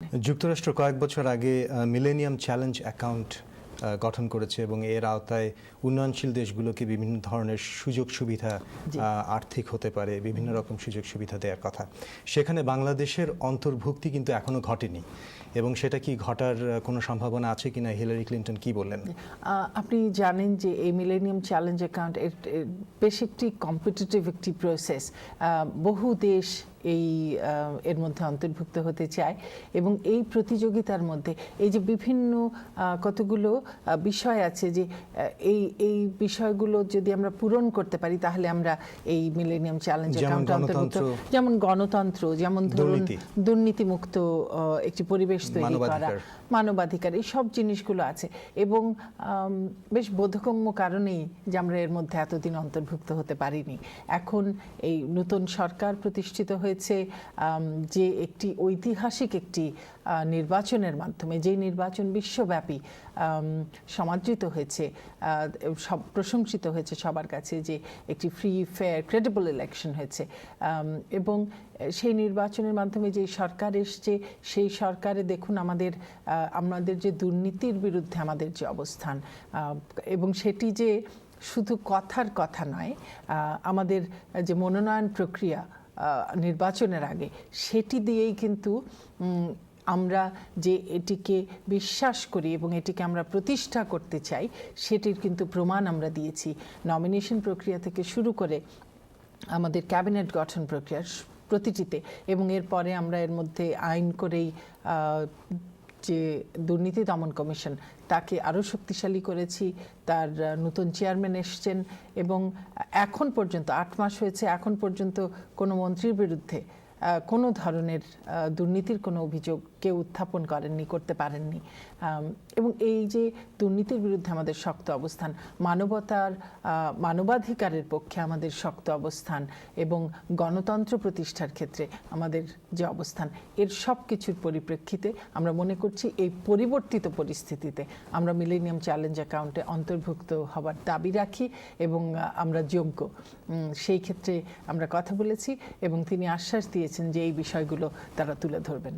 যুক্তরাষ্ট্র কয়েক বছর আগে মিলেনিয়াম চ্যালেঞ্জ অ্যাকাউন্ট গঠন করেছে এবং এর আওতায় উন্নয়নশীল দেশগুলোকে বিভিন্ন ধরনের সুযোগ সুবিধা, আর্থিক হতে পারে, বিভিন্ন রকম সুযোগ সুবিধা দেওয়ার কথা। সেখানে বাংলাদেশের অন্তর্ভুক্তি কিন্তু এখনো ঘটেনি এবং সেটা কি ঘটার কোনো সম্ভাবনা আছে কিনা, হিলারি ক্লিন্টন কি বললেন? আপনি জানেন যে এই মিলেনিয়াম চ্যালেঞ্জ অ্যাকাউন্ট বেশ একটি কম্পিটিটিভ একটি প্রসেস। বহু দেশ এর মধ্যে অন্তর্ভুক্ত হতে চায় এবং এই প্রতিযোগিতার মধ্যে এই যে বিভিন্ন কতগুলো বিষয় আছে যে এই বিষয়গুলো যদি আমরা পূরণ করতে পারি তাহলে আমরা এই মিলেনিয়াম চ্যালেঞ্জ অ্যাকাউন্টে অন্তর্ভুক্ত, যেমন গণতন্ত্র, যেমন ধরুন দুর্নীতিমুক্ত একটি পরিবেশ তৈরি করা, মানবাধিকার, এই সব জিনিসগুলো আছে এবং বেশ বোধগম্য কারণেই যে আমরা এর মধ্যে এতদিন অন্তর্ভুক্ত হতে পারিনি। এখন এই নতুন সরকার প্রতিষ্ঠিত হয়েছে যে একটি ঐতিহাসিক একটি নির্বাচনের মাধ্যমে, যে নির্বাচন বিশ্বব্যাপী সমাদৃত হয়েছে, সব প্রশংসিত হয়েছে সবার কাছে, যে একটি ফ্রি, ফেয়ার, ক্রেডিবল ইলেকশন হয়েছে এবং সেই নির্বাচনের মাধ্যমে যে সরকার এসছে সেই সরকারে দেখুন আমাদের যে দুর্নীতির বিরুদ্ধে আমাদের যে অবস্থান এবং সেটি যে শুধু কথার কথা নয়, আমাদের যে মনোনয়ন প্রক্রিয়া নির্বাচনের আগে সেটি দিয়েই কিন্তু আমরা যে এটিকে বিশ্বাস করি এবং এটিকে আমরা প্রতিষ্ঠা করতে চাই সেটির কিন্তু প্রমাণ আমরা দিয়েছি। নমিনেশন প্রক্রিয়া থেকে শুরু করে আমাদের ক্যাবিনেট গঠন প্রক্রিয়া প্রতিটিতে, এবং এরপরে আমরা এর মধ্যে আইন করেই যে দুর্নীতি দমন কমিশন তাকে আরও শক্তিশালী করেছি, তার নতুন চেয়ারম্যান এসছেন এবং এখন পর্যন্ত 8 মাস হয়েছে, এখন পর্যন্ত কোনো মন্ত্রীর বিরুদ্ধে কোনো ধরনের দুর্নীতির কোনো অভিযোগ কেউ উত্থাপন করতে পারেননি। এবং এই যে দুর্নীতির বিরুদ্ধে আমাদের শক্ত অবস্থান, মানবাধিকারের পক্ষে আমাদের শক্ত অবস্থান এবং গণতন্ত্র প্রতিষ্ঠার ক্ষেত্রে আমাদের যে অবস্থান, এর সব কিছুর পরিপ্রেক্ষিতে আমরা মনে করছি এই পরিবর্তিত পরিস্থিতিতে আমরা মিলেনিয়াম চ্যালেঞ্জ অ্যাকাউন্টে অন্তর্ভুক্ত হবার দাবি রাখি এবং আমরা যোগ্য। সেই ক্ষেত্রে আমরা কথা বলেছি এবং তিনি আশ্বাস দিয়েছেন যে এই বিষয়গুলো তারা তুলে ধরবেন।